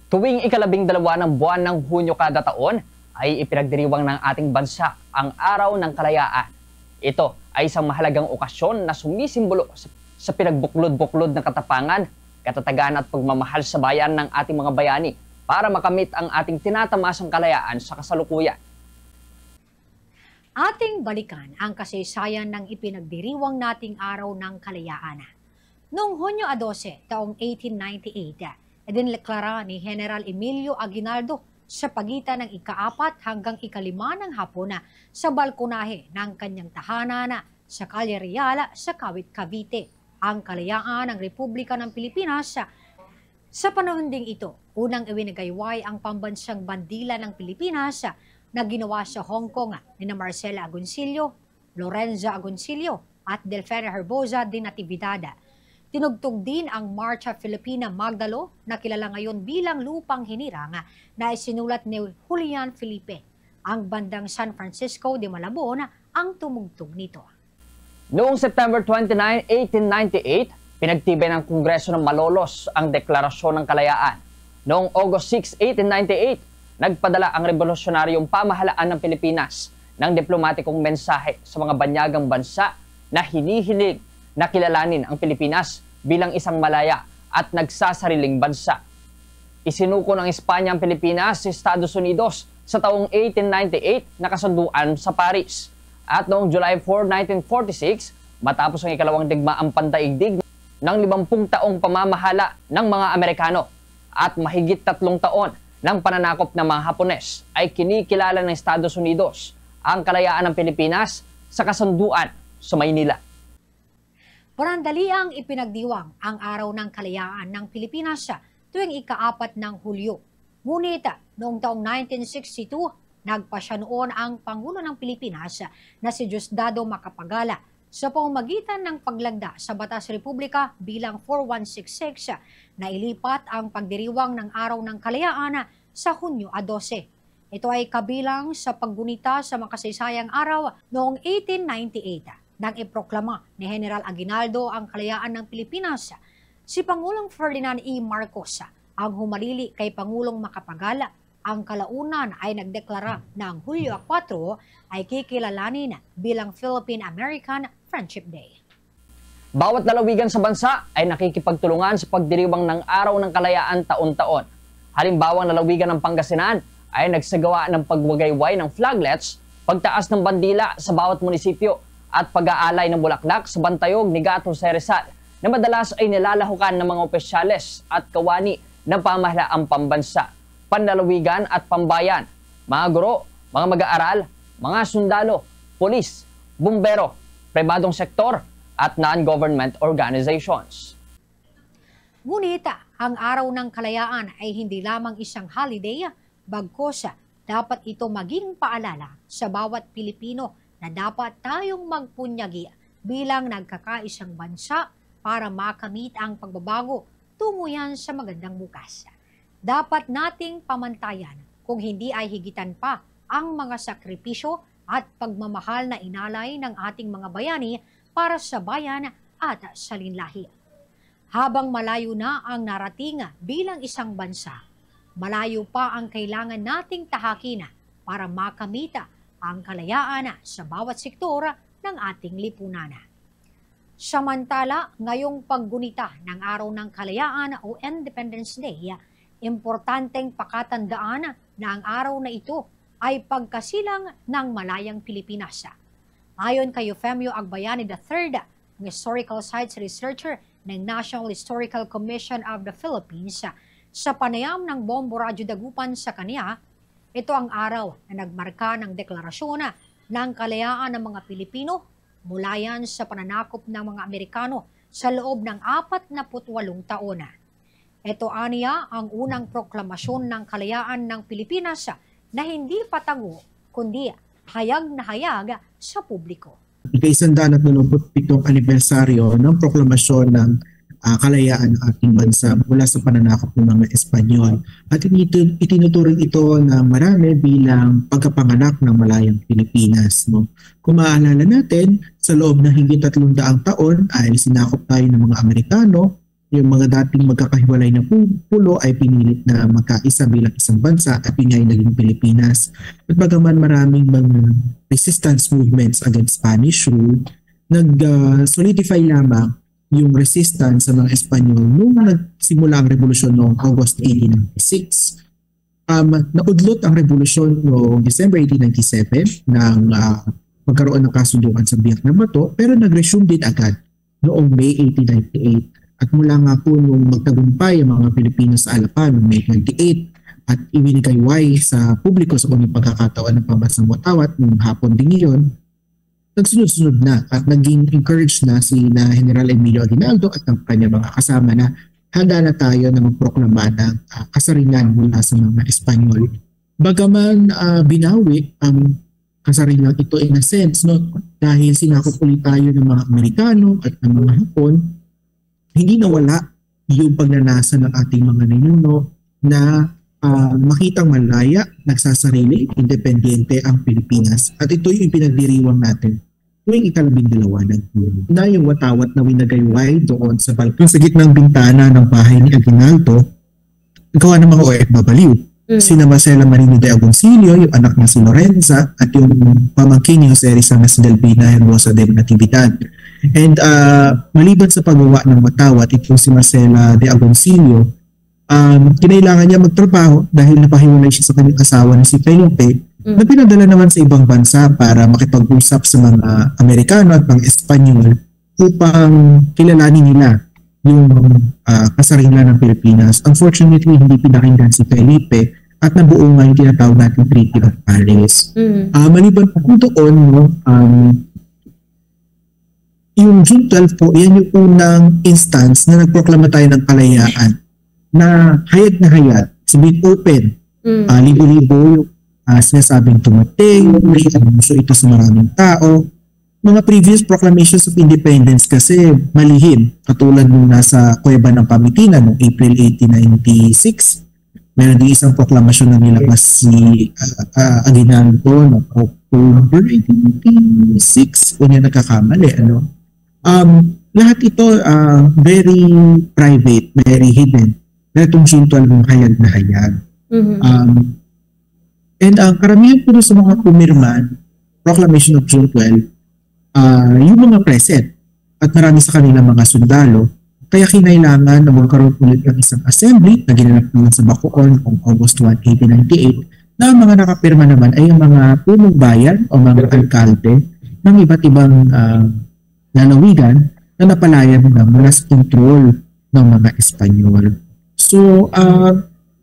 Tuwing ika-12 ng buwan ng Hunyo kada taon ay ipinagdiriwang ng ating bansa ang Araw ng Kalayaan. Ito ay isang mahalagang okasyon na sumisimbolo sa pinagbuklod-buklod ng katapangan, katatagan at pagmamahal sa bayan ng ating mga bayani para makamit ang ating tinatamasang kalayaan sa kasalukuyan. Ating balikan ang kasaysayan ng ipinagdiriwang nating Araw ng Kalayaan. Noong Hunyo 12, taong 1898, idineklara ni General Emilio Aguinaldo sa pagitan ng ika-4 hanggang ika-5 ng hapon sa balkonahe ng kanyang tahanan sa Calle Real sa Kawit, Cavite, ang kalayaan ng Republika ng Pilipinas. Sa panahon ding ito, unang iwinagayway ang pambansang bandila ng Pilipinas na ginawa sa Hong Kong ni Marcela Agoncillo, Lorenza Agoncillo at Delfina Herbosa de Natividad. Tinugtog din ang Marcha Filipina Magdalo na kilala ngayon bilang Lupang Hinirang na isinulat ni Julian Felipe. Ang bandang San Francisco de Malabon ang tumugtog nito. Noong September 29, 1898, pinagtibay ng Kongreso ng Malolos ang Deklarasyon ng Kalayaan. Noong August 6, 1898, nagpadala ang revolusyonaryong pamahalaan ng Pilipinas ng diplomatikong mensahe sa mga banyagang bansa na hinihiling na kilalanin ang Pilipinas bilang isang malaya at nagsasariling bansa. Isinuko ng Espanya ang Pilipinas sa Estados Unidos sa taong 1898 na kasunduan sa Paris. At noong July 4, 1946, matapos ang ikalawang digmaang pandaigdig ng 50 taong pamamahala ng mga Amerikano at mahigit 3 taon ng pananakop ng mga Hapones, ay kinikilala ng Estados Unidos ang kalayaan ng Pilipinas sa kasunduan sa Maynila. Panandaliang ipinagdiwang ang Araw ng Kalayaan ng Pilipinas tuwing ika-4 ng Hulyo. Ngunit noong taong 1962, nagpasya noon ang Pangulo ng Pilipinas na si Diosdado Macapagal sa pamamagitan ng paglagda sa Batas Republika bilang 4166 na ilipat ang pagdiriwang ng Araw ng Kalayaan sa Hunyo 12. Ito ay kabilang sa paggunita sa makasaysayang araw noong 1898. Nang iproklama ni General Aguinaldo ang kalayaan ng Pilipinas, si Pangulong Ferdinand E. Marcos ang humalili kay Pangulong Macapagal. Ang kalaunan ay nagdeklara na ang Hulyo 4 ay kikilalanin bilang Philippine-American Friendship Day. Bawat lalawigan sa bansa ay nakikipagtulungan sa pagdiriwang ng Araw ng Kalayaan taon-taon. Halimbawa, ang lalawigan ng Pangasinan ay nagsagawa ng pagwagayway ng flaglets, pagtaas ng bandila sa bawat munisipyo, at pag-aalay ng bulaklak sa bantayog ni Gato sa Rizal na madalas ay nilalahukan ng mga opisyales at kawani ng pamahalaang pambansa, panlalawigan at pambayan, mga guro, mga mag-aaral, mga sundalo, pulis, bumbero, pribadong sektor at non-government organizations. Ngunit ang Araw ng Kalayaan ay hindi lamang isang holiday, bagkus dapat ito maging paalala sa bawat Pilipino na dapat tayong magpunyagi bilang nagkakaisang bansa para makamit ang pagbabago tungo yan sa magandang bukas. Dapat nating pamantayan kung hindi ay higitan pa ang mga sakripisyo at pagmamahal na inalay ng ating mga bayani para sa bayan at sa linlahi. Habang malayo na ang narating bilang isang bansa, malayo pa ang kailangan nating tahakin para makamita ang kalayaan sa bawat sektor ng ating lipunan. Samantala, ngayong paggunita ng Araw ng Kalayaan o Independence Day, importanteng pakatandaan na ang araw na ito ay pagkasilang ng malayang Pilipinas. Ayon kay Eufemio Agbayani III, historical sites researcher ng National Historical Commission of the Philippines, sa panayam ng Bombo Radyo Dagupan sa kanya, ito ang araw na nagmarka ng deklarasyon ng kalayaan ng mga Pilipino mula yan sa pananakop ng mga Amerikano sa loob ng 48 taon. Ito aniya ang unang proklamasyon ng kalayaan ng Pilipinas na hindi patago kundi hayag na hayag sa publiko. Ika-127 anibersaryo ng proklamasyon ng kalayaan ng ating bansa mula sa pananakop ng mga Espanyol. At itinuturing ito na marami bilang pagkapanganak ng malayang Pilipinas. No? Kung maaalala natin, sa loob ng higit 300 taon ay sinakop tayo ng mga Amerikano yung mga dating magkakahiwalay na pulo ay pinilit na magkaisa bilang isang bansa at yun ay naging Pilipinas. At bagaman maraming mga resistance movements against Spanish rule, nag-solidify lamang yung resistance sa mga Espanyol nung nagsimula ang revolusyon noong August 1896. Naudlot ang revolusyon noong December 1897 nang magkaroon ng kasunduan sa Biak ng Bato, pero nag-resume din agad noong May 1898. At mula nga po nung magtagumpay ang mga Pilipino sa Alapan noong May 28 at ibinigay sa publiko sa unang pagkakataon ng pambansang Watawat noong hapon din iyon, nagsunod-sunod na at naging encouraged na si General Emilio Aguinaldo at ang kanyang mga kasama na handa na tayo na magproklama ng kasarinlan mula sa mga Espanyol. Bagaman binawi ang kasarinlan ito in a sense, no, dahil sinakop ulit tayo ng mga Amerikano at ng mga Hapon, hindi nawala yung pagnanasa ng ating mga ninuno na makitang malaya, nagsasarili, independente ang Pilipinas. At ito yung pinagdiriwang natin tuwing ika-12 ng Hunyo. Na yung Watawat na winagayway doon sa balkon sa gitnang bintana ng bahay ni Aguinaldo, gawa ng mga OFW. Sina Marcela Marino de Agoncillo, yung anak na si Lorenza, at yung pamangkin ni Jose Rizal Delfina Hermosa de Natividad. And maliban sa paggawa ng Watawat, itong si Marcela de Agoncillo, kinailangan niya magtrabaho dahil napahiwalay siya sa kanyang asawa na si Felipe, na pinadala naman sa ibang bansa para makipag-usap sa mga Amerikano at mga Espanyol upang kilalanin nila yung kasarinlan ng Pilipinas. Unfortunately, hindi pinakinggan si Felipe at nabuo nga yung tinatawag natin Treaty of Paris. Maliban po doon, yung June 12 po, yan yung unang instance na nagproklama tayo ng kalayaan na hayag, sabihin open. Libo-libo yung sinasabing tumating, may anunso ito sa maraming tao. Mga previous proclamations of independence kasi malihim. Katulad nung nasa Kuweba ng Pamitinan noong April 1896. Meron din isang proklamasyon na nilabas si Aguinaldo noong October 1896. Kung yan nagkakamali. Lahat ito very private, very hidden. Pero itong June 12 yung hayag na hayag. And ang karamihan po sa mga pumirman, Proclamation of June 12, yung mga present at marami sa kanila mga sundalo, kaya kinailangan na magkaroon ulit ng isang assembly na ginanap naman sa Bacoor noong August 1, 1898, na ang mga nakapirma naman ay ang mga punong bayan o mga alkalde ng iba't ibang lalawigan na napalayan na mula sa control ng mga Espanyol. So,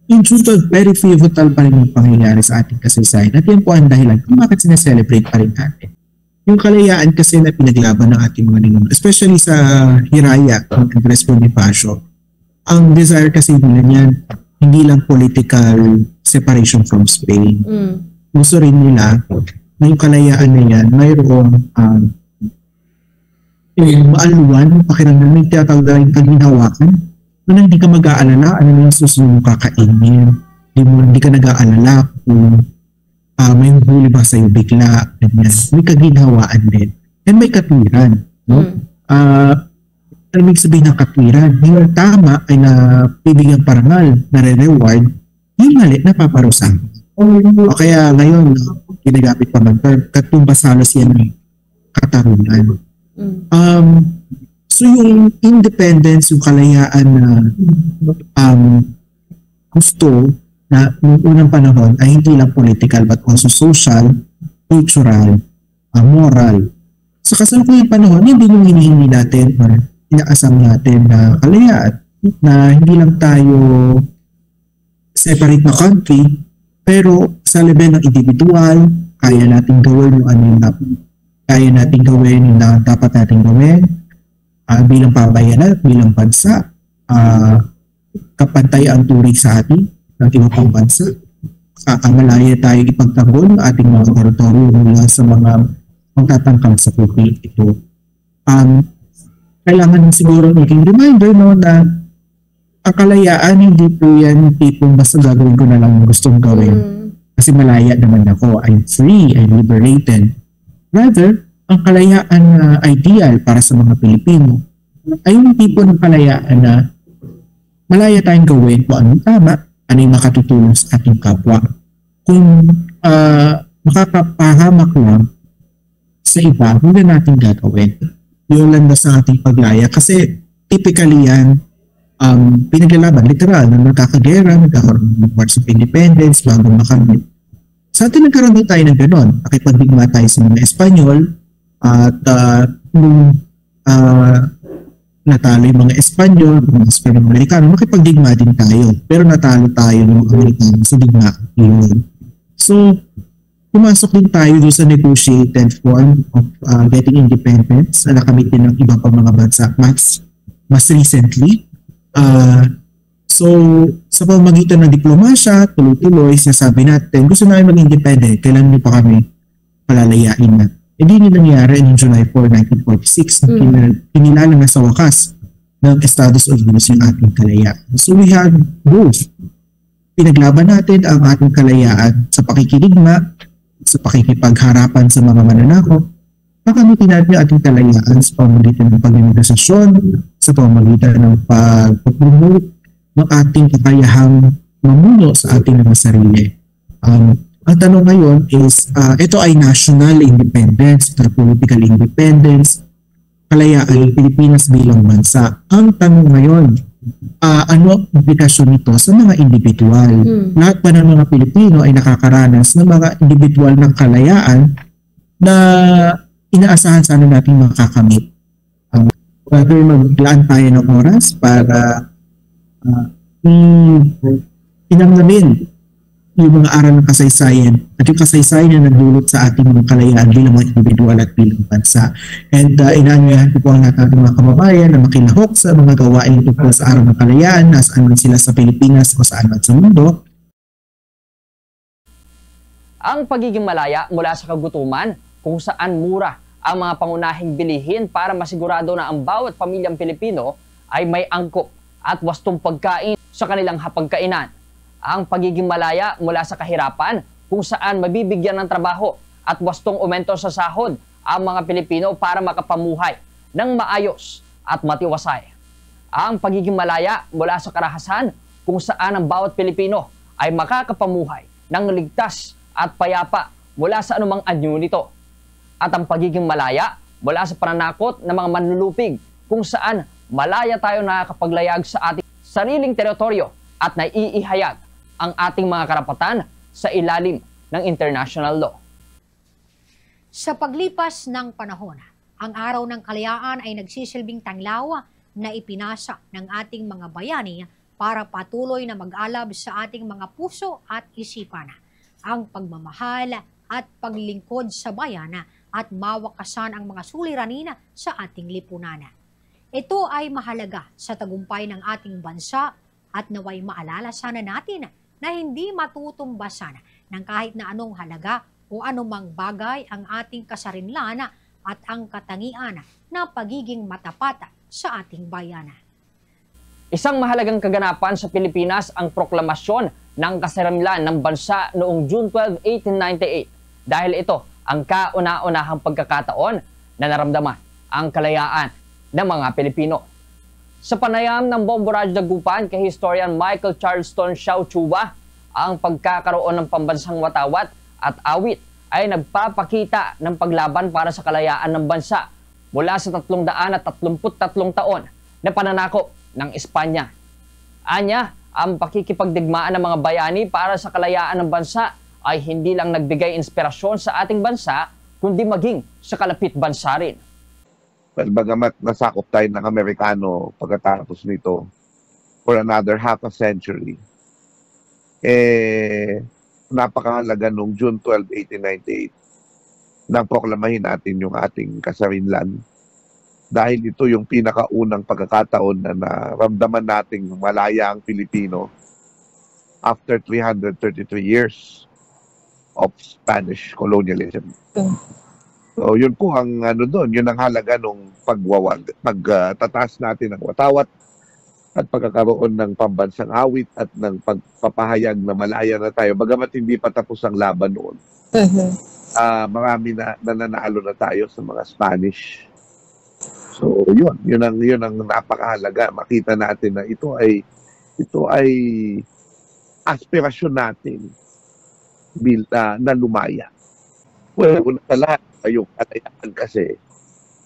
in June 12, very pivotal pa rin yung pangyayari sa ating kasaysayan at yan po ang dahilan kung bakit sineselebrate pa rin natin. Yung kalayaan kasi na pinaglaban ng ating mga ninuno, especially sa Hiraya ng Andres Bonifacio, ang desire kasi nila niyan, hindi lang political separation from Spain. Gusto rin nila na yung kalayaan na yan, mayroong maaluan, pakiramdam, may tinatawag na rin kaginawakan, na hindi ka mag-aalala, ano yung susunod mong kakainin, hindi ka nag-aalala kung may huli ba sa'yo bigla, ganyan. May kaginhawaan din. And may katwiran. No? Ano may sabihin ng katwiran? Yung tama ay na bibigyan parangal, na re-reward, yung mali na paparusahan. O kaya ngayon, ginagamit pa man, katumbasalos yan ng katarungan. So yung independence, yung kalayaan na gusto na noong unang panahon ay hindi lang political but also social, cultural, moral. Sa kasalukuyang panahon, hindi yung hinihingi natin or inaasam natin na kalayaan na hindi lang tayo separate na country pero sa level ng individual, kaya natin gawin yung ano yung kaya natin gawin yung dapat natin gawin bilang pambayanan, bilang bansa, kapantay ang turing sa atin ng iba pang bansa. Malaya tayo ipagtanggol ng ating mga teritoryo mula sa mga magtatangkang sa pupi ito. Kailangan siguro maging reminder no, na ang kalayaan hindi po yan tipong basta gagawin ko na lang ang gustong gawin. Kasi malaya naman ako. I'm free, I'm liberated. Rather, ang kalayaan na ideal para sa mga Pilipino ay yung tipo ng kalayaan na malaya tayong gawin kung anong tama, ano yung makatutulong sa ating kapwa. Kung makakapahamak lang sa iba, hindi natin gagawin. Yung landas ng ating paglaya. Kasi typically yan, pinaglalaban, literal, na nagkakagera, nagkakaroon ng Wars of Independence, bago makamit. Sa atin nagkaroon tayo ng gano'n. Nakipagdigma tayo sa mga Espanyol at nung natalo yung mga Espanyol, mga Espanyol-Amerikano, makipagdigma din tayo. Pero natalo tayo ng Amerikano sa digma yun. So, pumasok din tayo doon sa negotiated form of getting independence na nakamit din ng iba pa mga bansa mas recently. So, sa pamamagitan ng diplomasya, tuloy-tuloy, sinasabi natin, gusto namin mag-independent, kailan niyo pa kami palalayain na. Hindi nyo nangyari noong July 4, 1946, kinilala na sa wakas ng Estados Unidos yung ating kalayaan. So we have both. Pinaglaban natin ang ating kalayaan sa pakikidigma, sa pakikipagharapan sa mga mananakop, pakamitin natin yung ating kalayaan sa pamamagitan ng pag-negosasyon, sa pamamagitan ng pag-promote ng ating kakayahang mamuno sa ating mga sarili. Ang tanong ngayon is, ito ay national independence, political independence, kalayaan ng Pilipinas bilang bansa. Ang tanong ngayon, ano ang implikasyon nito sa mga individual? Lahat ba ng mga Pilipino ay nakakaranas ng mga individual ng kalayaan na inaasahan sana natin makakamit? Whether maglaan tayo ng oras para pinanglamin yung mga aral ng kasaysayan at yung kasaysayan na nagdulot sa ating mga kalayaan bilang mga individual at bilang bansa. And inaanyahan ko po ang lahat ng mga kababayan na makilahok sa mga gawain tungkol sa aral ng kalayaan, nasaan man sila sa Pilipinas o saan man sa mundo. Ang pagiging malaya mula sa kagutuman kung saan mura ang mga pangunahing bilihin para masigurado na ang bawat pamilyang Pilipino ay may angkop at wastong pagkain sa kanilang hapagkainan. Ang pagiging malaya mula sa kahirapan kung saan mabibigyan ng trabaho at wastong aumento sa sahod ang mga Pilipino para makapamuhay ng maayos at matiwasay. Ang pagiging malaya mula sa karahasan kung saan ang bawat Pilipino ay makakapamuhay ng ligtas at payapa mula sa anumang anyo nito. At ang pagiging malaya mula sa pananakot ng mga manlulupig kung saan malaya tayo nakakapaglayag sa ating sariling teritoryo at naiihayag ang ating mga karapatan sa ilalim ng international law. Sa paglipas ng panahon, ang Araw ng Kalayaan ay nagsisilbing tanglaw na ipinasa ng ating mga bayani para patuloy na mag-alab sa ating mga puso at isipan ang pagmamahal at paglingkod sa bayan at mawakasan ang mga suliranin sa ating lipunan. Ito ay mahalaga sa tagumpay ng ating bansa at naway maalala sana natin na hindi matutumbasan ng kahit na anong halaga o anumang bagay ang ating kasarinlan at ang katangian na pagiging matapat sa ating bayan. Isang mahalagang kaganapan sa Pilipinas ang proklamasyon ng kasarinlan ng bansa noong June 12, 1898 dahil ito ang kauna-unahang pagkakataon na naramdaman ang kalayaan ng mga Pilipino. Sa panayam ng Bomboraj Dagupan kay historian Michael Charleston Xiaochuba, ang pagkakaroon ng pambansang watawat at awit ay nagpapakita ng paglaban para sa kalayaan ng bansa mula sa 333 taon na pananakop ng Espanya. Anya, ang pakikipagdigmaan ng mga bayani para sa kalayaan ng bansa ay hindi lang nagbigay inspirasyon sa ating bansa, kundi maging sa kalapit bansa rin. Well, bagamat nasakop tayo ng Amerikano pagkatapos nito for another half a century, napakahalaga noong June 12, 1898 nang proklamahin natin yung ating kasarinlan dahil ito yung pinakaunang pagkakataon na naramdaman nating malaya ang Pilipino after 333 years of Spanish colonialism. So, yun po ang yun ang halaga nung pagtataas natin ng watawat at pagkakaroon ng pambansang awit at ng pagpapahayag na malaya na tayo. Bagamat hindi pa tapos ang laban noon. Marami na nananalo na tayo sa mga Spanish. So, yun ang napakahalaga. Makita natin na ito ay ito ay aspirasyon natin na lumaya. Well, una sa lahat, yung kalayaan kasi,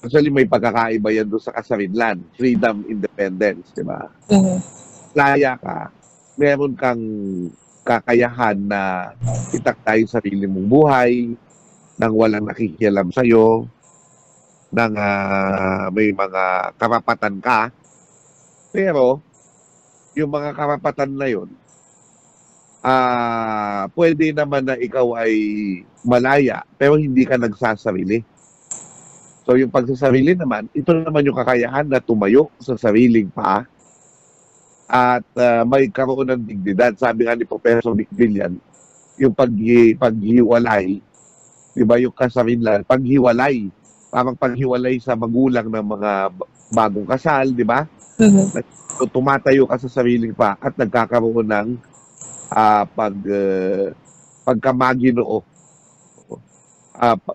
actually may pagkakaiba yan doon sa kasarinlan, freedom, independence, di ba? Laya ka, meron kang kakayahan na itakda yung sarili mong buhay, nang walang nakikialam sa'yo, nang may mga karapatan ka. Pero, yung mga karapatan na yun, pwede naman na ikaw ay malaya, pero hindi ka nagsasarili. So, yung pagsasarili naman, ito naman yung kakayahan na tumayo sa sariling paa at may karoon ng dignidad. Sabi nga ni Professor Bicbillian, yung paghiwalay, di ba, yung kasarinlan, paghiwalay, parang paghiwalay sa magulang ng mga bagong kasal, di ba? So, tumatayo ka sa sariling paa at nagkakaroon ng pagkamaginoo.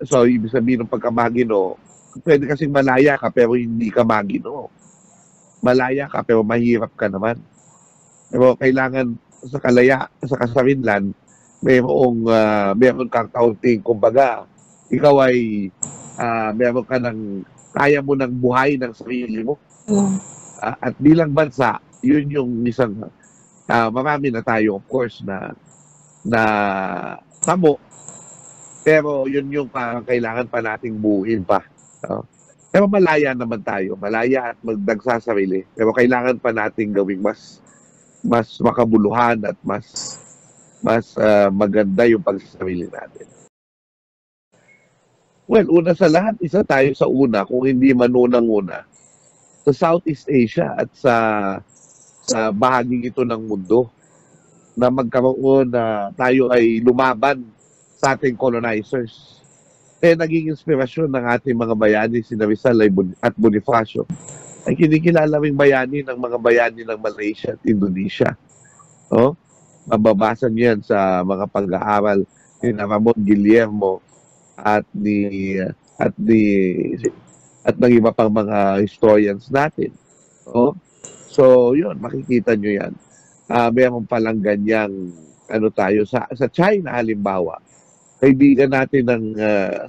So, ibig sabihin ng pagkamaginoo, pwede kasing malaya ka pero hindi ka maginoo. Malaya ka pero mahirap ka naman. Pero kailangan sa kasarinlan, meron kang kaunting, kumbaga, ikaw ay meron ka kaya mo ng buhay ng sarili mo. At bilang bansa, yun yung isang marami na tayo, of course, na tamo. Pero yun yung kailangan pa nating buuin pa. Pero malaya naman tayo. Malaya at magdagsasarili. Pero kailangan pa nating gawing mas makabuluhan at mas maganda yung pagsasarili natin. Well, una sa lahat, isa tayo sa una, kung hindi man unang-una, sa Southeast Asia at sa bahaging ito ng mundo na magkaroon na tayo ay lumaban sa ating colonizers. Naging inspirasyon ng ating mga bayani, sina Rizal at Bonifacio, ay kinikilala ring bayani ng mga bayani ng Malaysia at Indonesia. Mababasa niyo yan sa mga pag-aaral ni Ramon Guillermo at ng iba pang mga historians natin. So, yun, makikita nyo yan. Meron palang ganyang, tayo, sa China, halimbawa, kaibigan natin ng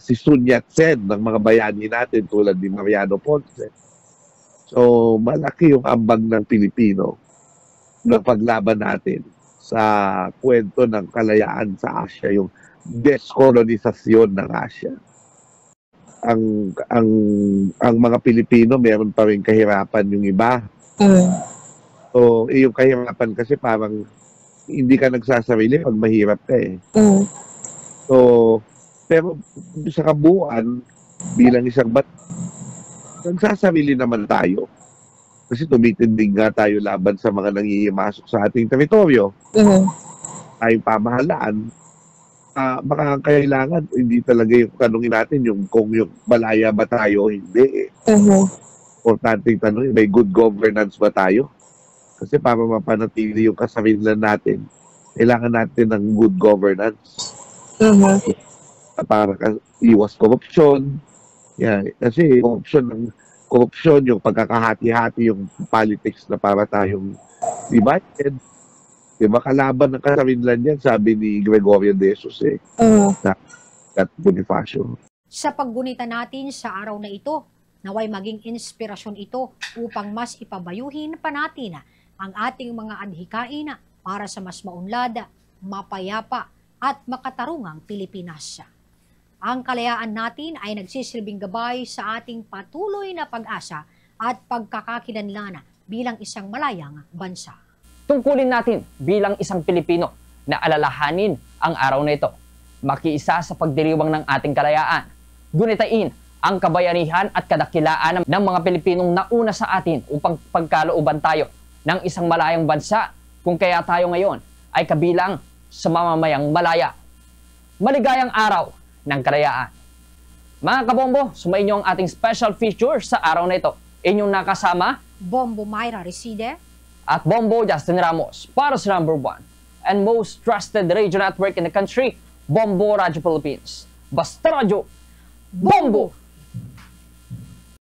si Sun Yat-sen, ng mga bayani natin, tulad ni Mariano Ponce. So, malaki yung ambag ng Pilipino na paglaban natin sa kwento ng kalayaan sa Asia, yung dekolonisasyon ng Asia. Ang mga Pilipino, meron pa rin kahirapan yung iba. So, yung kahirapan kasi parang hindi ka nagsasarili pag mahirap ka eh. So, pero sa kabuuan, bilang isang nagsasarili naman tayo. Kasi tumitindig nga tayo laban sa mga nangihimasok sa ating teritoryo. Tayong pamahalaan. Baka kailangan, hindi talaga yung tanongin natin kung yung malaya ba tayo o hindi. Importanteng tanongin, may good governance ba tayo? Kasi para mapanatili yung kasarinlan natin, kailangan natin ng good governance. Para iwas korupsyon. Yan. Kasi korupsyon, yung pagkakahati-hati, yung politics na para tayong divided. Diba, kalaban ng kasarinlan yan, sabi ni Gregorio de Jesus at Bonifacio. Sa paggunita natin sa araw na ito, naway maging inspirasyon ito upang mas ipabayuhin pa natin ang ating mga adhikain para sa mas maunlad, mapayapa at makatarungang Pilipinas. Ang kalayaan natin ay nagsisilbing gabay sa ating patuloy na pag-asa at pagkakakilanlan bilang isang malayang bansa. Tungkulin natin bilang isang Pilipino na alalahanin ang araw na ito. Makiisa sa pagdiriwang ng ating kalayaan. Gunitain ang kabayanihan at kadakilaan ng mga Pilipinong nauna sa atin upang pagkalooban tayo ng isang malayang bansa, kung kaya tayo ngayon ay kabilang sa mamamayang malaya. Maligayang araw ng kalayaan. Mga kabombo, sumainyo ang ating special feature sa araw na ito. Inyong nakasama, Bombo Myra Reside at Bombo Justin Ramos para sa #1 and most trusted radio network in the country, Bombo Radio Philippines. Basta Radio, Bombo!